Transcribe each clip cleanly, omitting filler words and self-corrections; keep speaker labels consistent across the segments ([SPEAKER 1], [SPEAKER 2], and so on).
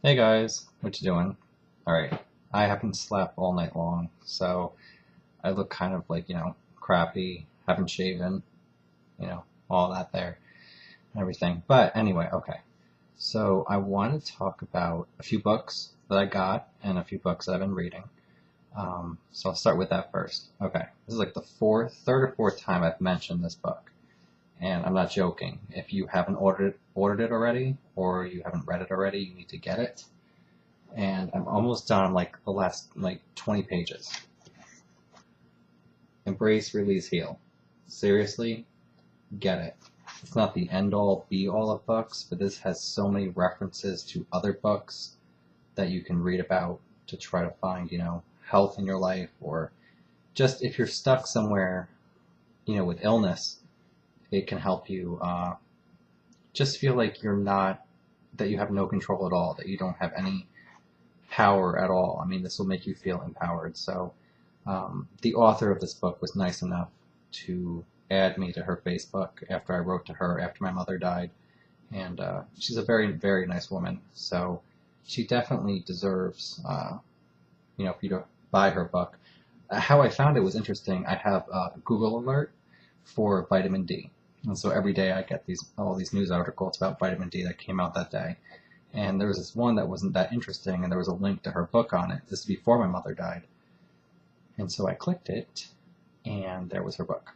[SPEAKER 1] Hey guys, what you doing? Alright, I haven't slept all night long, so I look kind of like, crappy, haven't shaven, all that there and everything. But anyway, okay. So I want to talk about a few books that I got and a few books that I've been reading. So I'll start with that first. Okay, this is like the third or fourth time I've mentioned this book, and I'm not joking. If you haven't ordered it already, or you haven't read it already, you need to get it, and I'm almost done. I'm like the last 20 pages. Embrace, release, heal. Seriously, get it. It's not the end all be all of books, but this has so many references to other books that you can read about to try to find, health in your life, or just if you're stuck somewhere, with illness, it can help you just feel like that you have no control at all, that you don't have any power at all. I mean, this will make you feel empowered. So, the author of this book was nice enough to add me to her Facebook after I wrote to her after my mother died. And she's a very, very nice woman. So, she definitely deserves, for you to buy her book. How I found it was interesting. I have a Google alert for vitamin D. And so every day I get all these news articles about vitamin D that came out that day. And there was this one that wasn't that interesting, and there was a link to her book on it. This is before my mother died. And so I clicked it, and there was her book.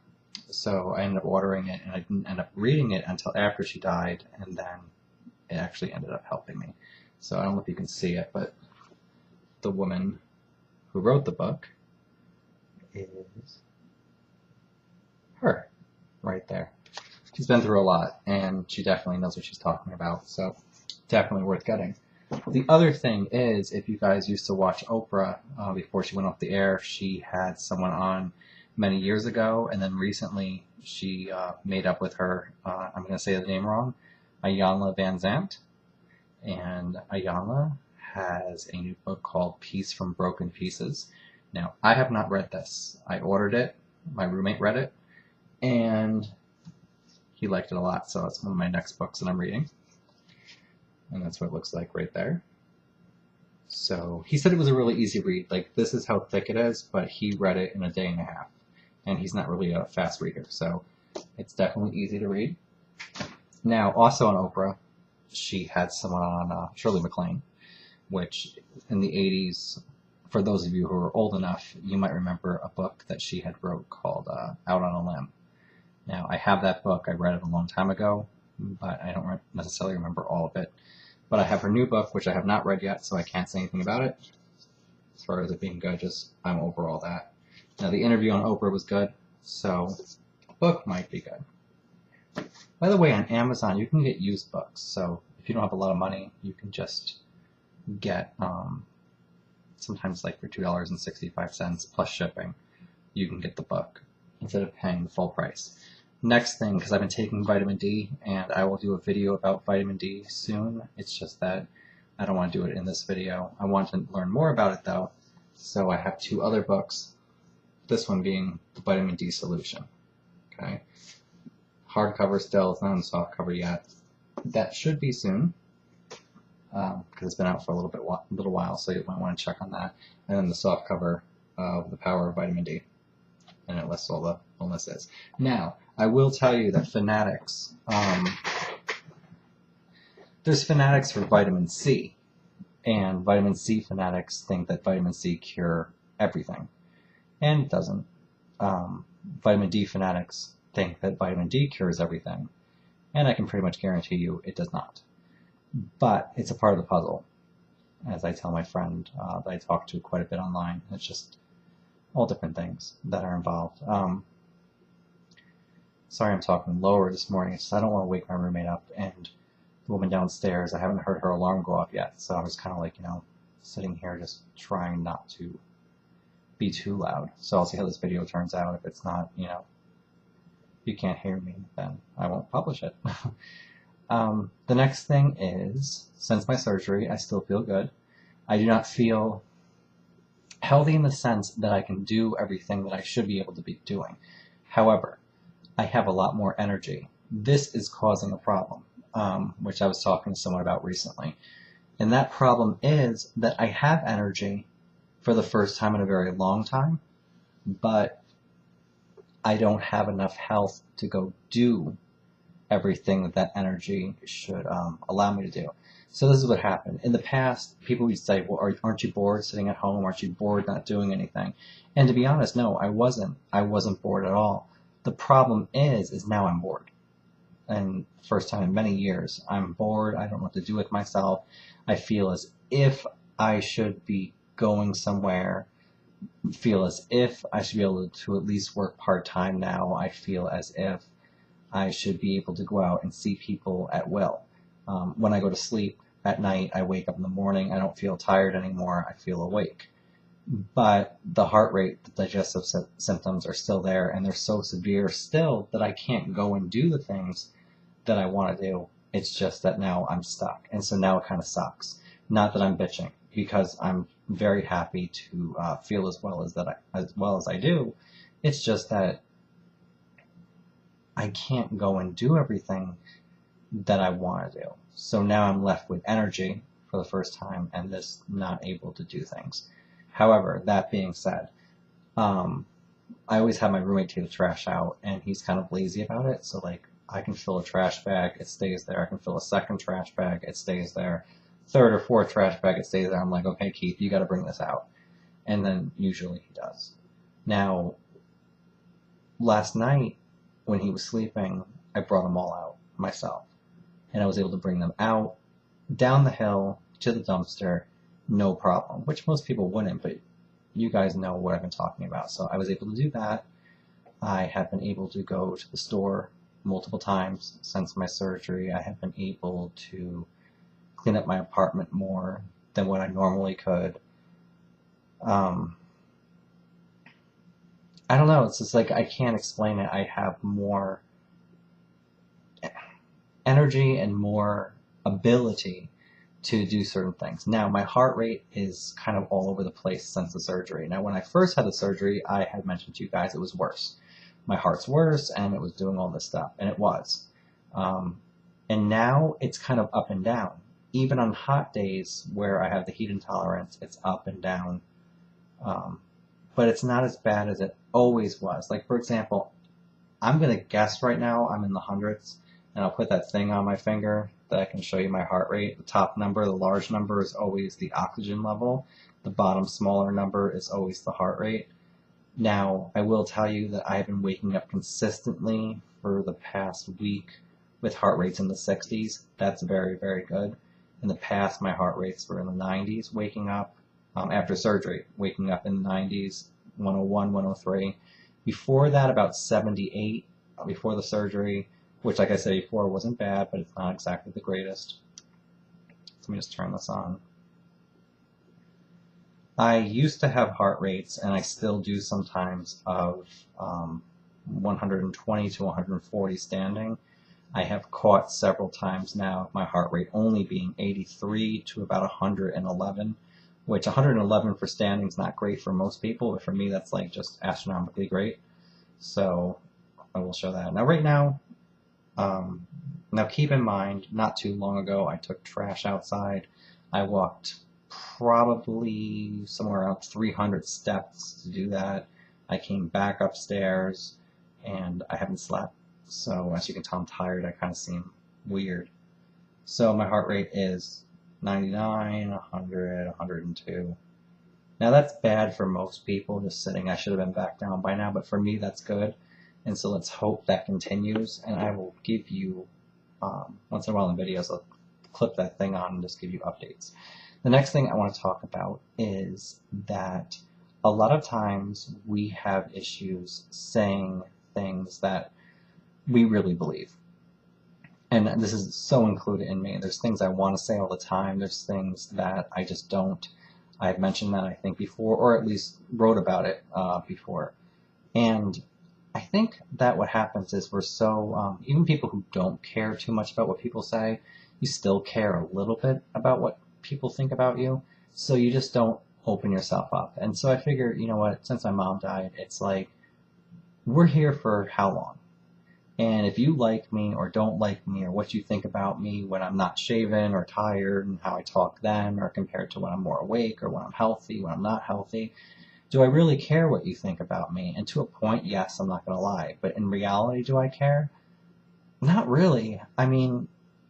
[SPEAKER 1] So I ended up ordering it, and I didn't end up reading it until after she died, and then it actually ended up helping me. So I don't know if you can see it, but the woman who wrote the book is her, right there. She's been through a lot, and she definitely knows what she's talking about, so definitely worth getting. The other thing is, if you guys used to watch Oprah before she went off the air, she had someone on many years ago, and then recently she made up with her, I'm going to say the name wrong, Iyanla Vanzant. And Iyanla has a new book called Peace from Broken Pieces. Now, I have not read this. I ordered it, my roommate read it, and he liked it a lot, so it's one of my next books that I'm reading. And that's what it looks like right there. So he said it was a really easy read. Like, this is how thick it is, but he read it in a day and a half. And he's not really a fast reader, so it's definitely easy to read. Now, also on Oprah, she had someone on Shirley MacLaine, which in the 80s, for those of you who are old enough, you might remember a book that she had wrote called Out on a Limb. Now, I have that book. I read it a long time ago, but I don't necessarily remember all of it. But I have her new book, which I have not read yet, so I can't say anything about it. As far as it being good, I'm over all that. Now, the interview on Oprah was good, so the book might be good. By the way, on Amazon, you can get used books. So if you don't have a lot of money, you can just get, sometimes like for $2.65 plus shipping, you can get the book instead of paying the full price. Next thing, because I've been taking vitamin D, and I will do a video about vitamin D soon. It's just that I don't want to do it in this video. I want to learn more about it, though, so I have two other books, this one being the vitamin D solution. Okay, hardcover still, it's not in softcover yet. That should be soon, because it's been out for a little while, so you might want to check on that. And then the softcover of The Power of Vitamin D, and it lists all the illnesses. Now, I will tell you that Fanatics, there's Fanatics for vitamin C, and vitamin C fanatics think that vitamin C cure everything, and it doesn't. Vitamin D fanatics think that vitamin D cures everything, and I can pretty much guarantee you it does not. But it's a part of the puzzle, as I tell my friend that I talk to quite a bit online. It's just all different things that are involved. Sorry I'm talking lower this morning. It's just I don't want to wake my roommate up, and the woman downstairs, I haven't heard her alarm go off yet, so I was kind of like, sitting here just trying not to be too loud. So I'll see how this video turns out. If it's not, you can't hear me, then I won't publish it. The next thing is, since my surgery, I still feel good. I do not feel healthy in the sense that I can do everything that I should be able to be doing. However, I have a lot more energy. This is causing a problem, which I was talking to someone about recently. And that problem is that I have energy for the first time in a very long time, but I don't have enough health to go do everything that energy should allow me to do. So this is what happened. In the past, people would say, well, aren't you bored sitting at home? Aren't you bored not doing anything? And to be honest, no, I wasn't. I wasn't bored at all. The problem is now I'm bored. And first time in many years, I'm bored. I don't know what to do with myself. I feel as if I should be going somewhere, feel as if I should be able to at least work part-time now. I feel as if I should be able to go out and see people at will. When I go to sleep at night, I wake up in the morning, I don't feel tired anymore, I feel awake. But the heart rate, the digestive symptoms are still there, and they're so severe still that I can't go and do the things that I want to do. It's just that now I'm stuck, and so now it kind of sucks. Not that I'm bitching, because I'm very happy to feel as well as I do. It's just that I can't go and do everything that I want to do. So now I'm left with energy for the first time and just not able to do things. However, that being said, I always have my roommate take the trash out, and he's kind of lazy about it. So like, I can fill a trash bag, it stays there. I can fill a second trash bag, it stays there. Third or fourth trash bag, it stays there. I'm like, okay, Keith, you got to bring this out. And then usually he does. Now, last night when he was sleeping, I brought them all out myself. And I was able to bring them out, down the hill, to the dumpster, no problem. Which most people wouldn't, but you guys know what I've been talking about. So I was able to do that. I have been able to go to the store multiple times since my surgery. I have been able to clean up my apartment more than what I normally could. I don't know, it's just like I can't explain it. I have more energy and more ability to do certain things. Now, my heart rate is kind of all over the place since the surgery. Now, when I first had the surgery, I had mentioned to you guys it was worse. My heart's worse, and it was doing all this stuff, and it was. And now it's kind of up and down. Even on hot days where I have the heat intolerance, it's up and down. But it's not as bad as it always was. Like, for example, I'm going to guess right now I'm in the hundreds, and I'll put that thing on my finger that I can show you my heart rate. The top number, the large number, is always the oxygen level. The bottom smaller number is always the heart rate. Now, I will tell you that I have been waking up consistently for the past week with heart rates in the 60s. That's very, very good. In the past, my heart rates were in the 90s waking up. After surgery, waking up in the 90s, 101, 103. Before that, about 78 before the surgery, which, like I said before, wasn't bad, but it's not exactly the greatest. Let me just turn this on. I used to have heart rates, and I still do sometimes, of 120 to 140 standing. I have caught several times now my heart rate only being 83 to about 111, which 111 for standing is not great for most people, but for me that's like just astronomically great. So I will show that. Now right now, now keep in mind, not too long ago I took trash outside. I walked probably somewhere around 300 steps to do that. I came back upstairs, and I haven't slept. So as you can tell, I'm tired. I kind of seem weird. So my heart rate is 99, 100, 102. Now that's bad for most people, just sitting. I should have been back down by now, but for me that's good. And so let's hope that continues. And I will give you, once in a while in videos, I'll clip that thing on and just give you updates. The next thing I want to talk about is that a lot of times we have issues saying things that we really believe. And this is so included in me. There's things I want to say all the time. There's things that I just don't. I've mentioned that I think before, or at least wrote about it before. And I think that what happens is we're so, even people who don't care too much about what people say, you still care a little bit about what people think about you. So you just don't open yourself up. And so I figured, you know what, since my mom died, it's like, we're here for how long? And if you like me or don't like me or what you think about me when I'm not shaven or tired and how I talk then or compared to when I'm more awake or when I'm healthy, when I'm not healthy, do I really care what you think about me? And to a point, yes, I'm not going to lie. But in reality, do I care? Not really. I mean,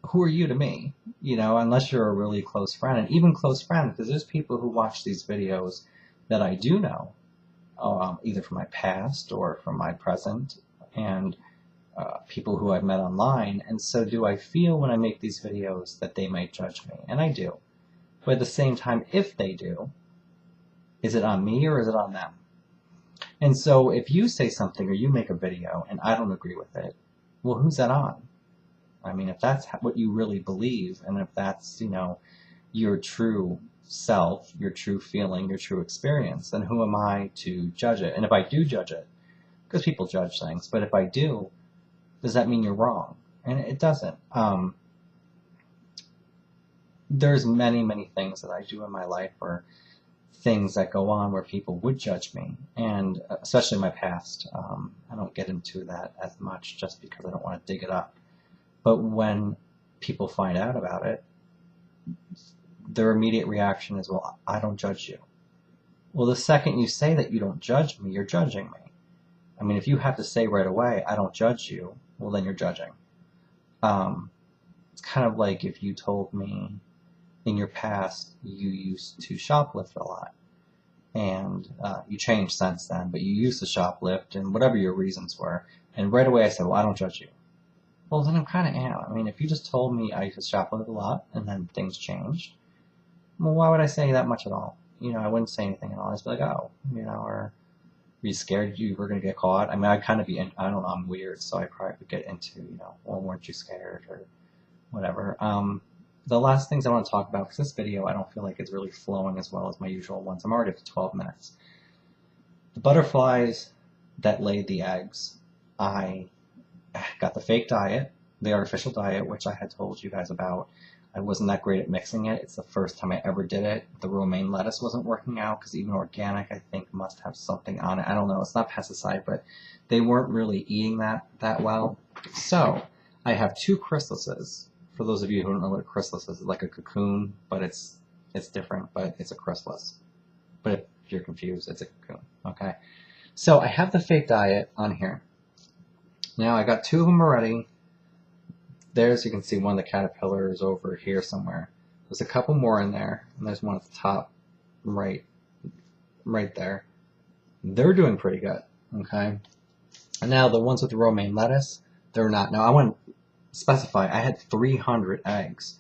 [SPEAKER 1] who are you to me? You know, unless you're a really close friend. And even close friend, because there's people who watch these videos that I do know, either from my past or from my present, and people who I've met online. And so do I feel when I make these videos that they might judge me? And I do. But at the same time, if they do, is it on me or is it on them? And so if you say something or you make a video and I don't agree with it, well, who's that on? I mean, if that's what you really believe, and if that's, you know, your true self, your true feeling, your true experience, then who am I to judge it? And if I do judge it, because people judge things, but if I do, does that mean you're wrong? And it doesn't. There's many, many things that I do in my life or things that go on where people would judge me, and especially in my past. I don't get into that as much just because I don't want to dig it up. But when people find out about it, their immediate reaction is, well, I don't judge you. Well, the second you say that you don't judge me, you're judging me. I mean, if you have to say right away, I don't judge you, well, then you're judging. It's kind of like if you told me in your past you used to shoplift a lot, and you changed since then, but you used to shoplift, and whatever your reasons were, and right away I said, well, I don't judge you. Well, then I'm kind of am. I mean, if you just told me I used to shoplift a lot, and then things changed, well, why would I say that much at all? You know, I wouldn't say anything at all. I'd just be like, oh, you know, or were you scared you were going to get caught? I mean, I'd kind of be, I don't know, I'm weird, so I probably would get into, you know, well, weren't you scared, or whatever. The last things I want to talk about, because this video I don't feel like it's really flowing as well as my usual ones. I'm already up to 12 minutes. The butterflies that laid the eggs, I got the fake diet, the artificial diet, which I had told you guys about. I wasn't that great at mixing it. It's the first time I ever did it. The romaine lettuce wasn't working out because even organic, I think, must have something on it. I don't know. It's not pesticide, but they weren't really eating that well. So I have 2 chrysalises. For those of you who don't know what a chrysalis is, it's like a cocoon, but it's different, but it's a chrysalis. But if you're confused, it's a cocoon, okay? So I have the fake diet on here. Now I got 2 of them already. There's, you can see one of the caterpillars over here somewhere. There's a couple more in there, and there's one at the top right there. They're doing pretty good, okay? And now the ones with the romaine lettuce, they're not. Now I want to specify, I had 300 eggs.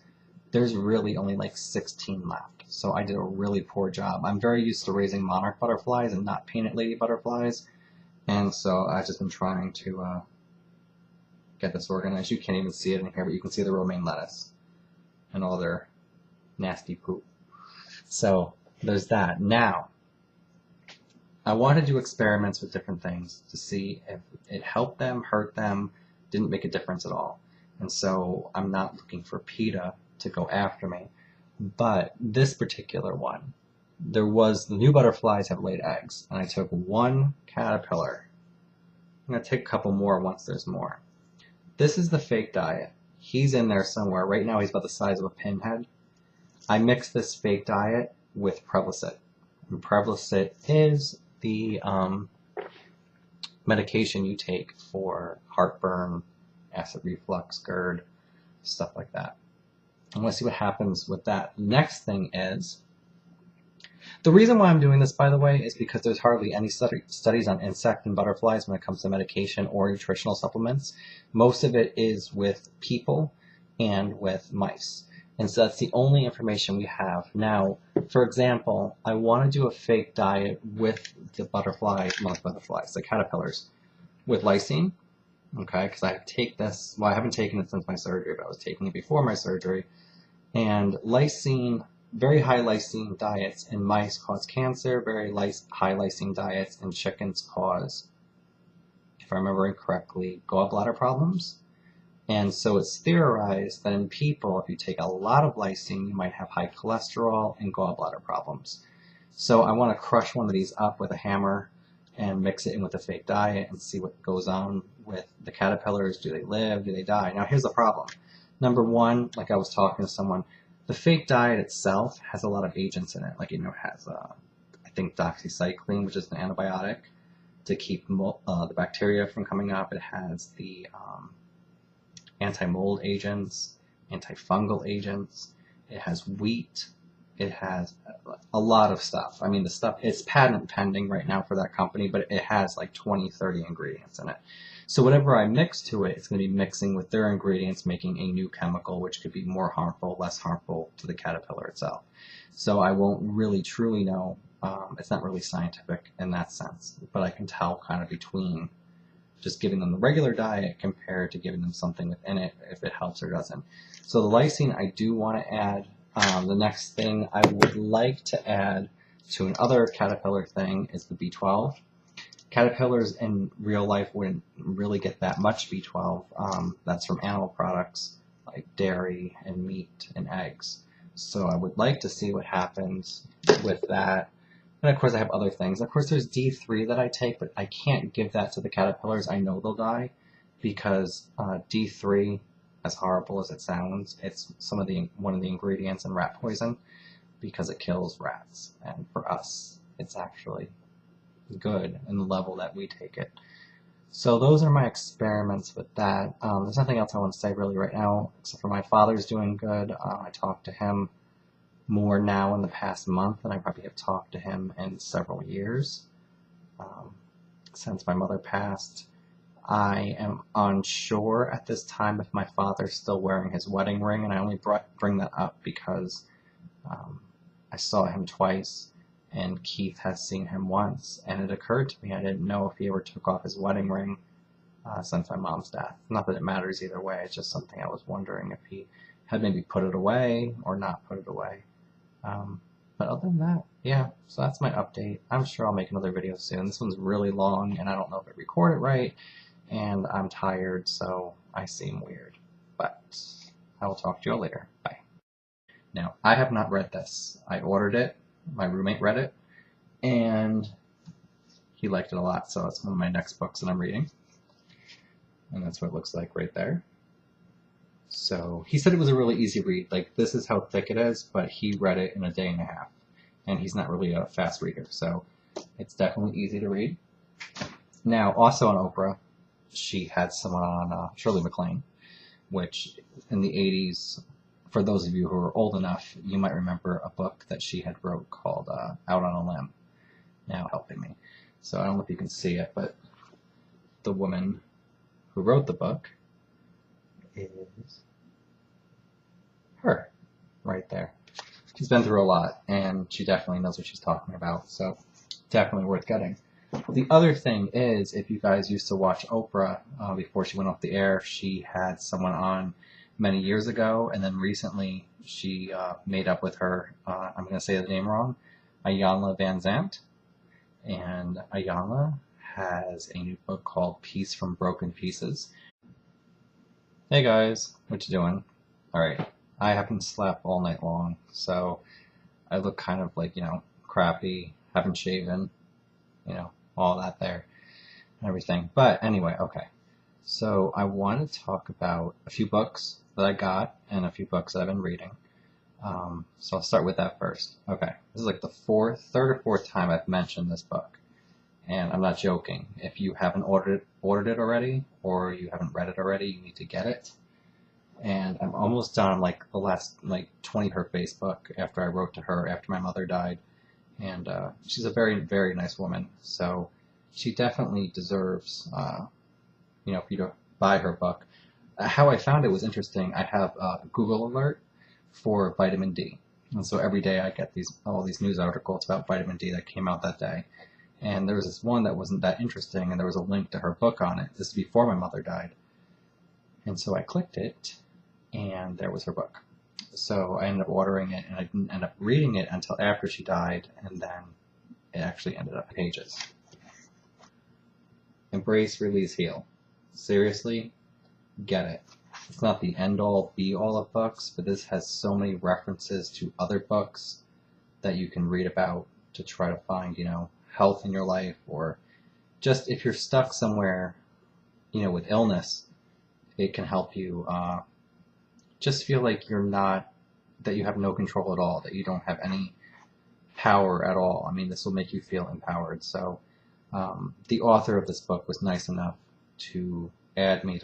[SPEAKER 1] There's really only like 16 left, so I did a really poor job. I'm very used to raising monarch butterflies and not painted lady butterflies, and so I've just been trying to get this organized. You can't even see it in here, but you can see the romaine lettuce and all their nasty poop. So there's that. Now, I want to do experiments with different things to see if it helped them, hurt them, didn't make a difference at all. And so I'm not looking for PETA to go after me. But this particular one, the new butterflies have laid eggs, and I took 1 caterpillar. I'm going to take a couple more once there's more. This is the fake diet. He's in there somewhere. Right now he's about the size of a pinhead. I mixed this fake diet with Prevacid. And Prevacid is the medication you take for heartburn, acid reflux, GERD, stuff like that. I want to see what happens with that. Next thing is, the reason why I'm doing this, by the way, is because there's hardly any studies on insect and butterflies when it comes to medication or nutritional supplements. Most of it is with people and with mice. And so that's the only information we have. Now, for example, I want to do a fake diet with the butterflies, not butterflies, the caterpillars, with lysine. Okay, because I take this, well, I haven't taken it since my surgery, but I was taking it before my surgery. And lysine, very high lysine diets in mice cause cancer, very high lysine diets in chickens cause, if I'm remembering correctly, gallbladder problems. And so it's theorized that in people, if you take a lot of lysine, you might have high cholesterol and gallbladder problems. So I want to crush one of these up with a hammer, and mix it in with a fake diet and see what goes on with the caterpillars. Do they live? Do they die? Now here's the problem. Number one, like I was talking to someone, the fake diet itself has a lot of agents in it. Like, it has, I think, doxycycline, which is an antibiotic to keep the bacteria from coming up. It has the anti-mold agents, antifungal agents. It has wheat. It has a lot of stuff. I mean, the stuff, it's patent pending right now for that company, but it has like 20, 30 ingredients in it. So whatever I mix to it, it's going to be mixing with their ingredients, making a new chemical, which could be more harmful, less harmful to the caterpillar itself. So I won't really truly know. It's not really scientific in that sense, but I can tell kind of between just giving them the regular diet compared to giving them something within it, if it helps or doesn't. So the lysine I do want to add. The next thing I would like to add to another caterpillar thing is the B12. Caterpillars in real life wouldn't really get that much B12. That's from animal products like dairy and meat and eggs. So I would like to see what happens with that. And of course I have other things. Of course there's D3 that I take, but I can't give that to the caterpillars. I know they'll die because D3, as horrible as it sounds, it's one of the ingredients in rat poison because it kills rats. And for us, it's actually good in the level that we take it. So those are my experiments with that. There's nothing else I want to say really right now, except for my father's doing good. I talk to him more now in the past month than I probably have talked to him in several years. Since my mother passed, I am unsure at this time if my father's still wearing his wedding ring, and I only bring that up because I saw him twice, and Keith has seen him once, and it occurred to me I didn't know if he ever took off his wedding ring since my mom's death. Not that it matters either way, it's just something I was wondering if he had maybe put it away or not put it away. But other than that, yeah, so that's my update. I'm sure I'll make another video soon. This one's really long, and I don't know if I recorded it right. And I'm tired, so I seem weird. But I will talk to you all later. Bye. Now, I have not read this. I ordered it. My roommate read it. And he liked it a lot, so it's one of my next books that I'm reading. And that's what it looks like right there. So he said it was a really easy read. Like, this is how thick it is, but he read it in a day and a half. And he's not really a fast reader, so it's definitely easy to read. Now, also on Oprah, she had someone on Shirley MacLaine, which in the 80s, for those of you who are old enough, you might remember a book that she had wrote called Out on a Limb, now helping me. So I don't know if you can see it, but the woman who wrote the book is her, right there. She's been through a lot, and she definitely knows what she's talking about, so definitely worth getting. The other thing is, if you guys used to watch Oprah before she went off the air, she had someone on many years ago, and then recently she made up with her, I'm going to say the name wrong, Iyanla Vanzant. And Iyanla has a new book called Peace from Broken Pieces. Hey guys, what you doing? Alright, I haven't slept all night long, so I look kind of like, crappy, haven't shaven, all that there and everything. But anyway, okay. So I want to talk about a few books that I got and a few books that I've been reading. So I'll start with that first. Okay, this is like the third or fourth time I've mentioned this book. And I'm not joking. If you haven't ordered it already, or you haven't read it already, you need to get it. And I'm almost done like the last 20 her Facebook after I wrote to her after my mother died. And she's a very, very nice woman. So she definitely deserves, for you to buy her book. How I found it was interesting. I have a Google alert for vitamin D. And so every day I get all these news articles about vitamin D that came out that day. And there was this one that wasn't that interesting, and there was a link to her book on it. This is before my mother died. And so I clicked it, and there was her book. So I ended up ordering it, and I didn't end up reading it until after she died, and then it actually ended up in pages. Embrace, Release, Heal. Seriously, get it. It's not the end-all, be-all of books, but this has so many references to other books that you can read about to try to find, health in your life, or just if you're stuck somewhere, with illness, it can help you just feel like that you have no control at all, that you don't have any power at all. I mean, this will make you feel empowered. So the author of this book was nice enough to add me to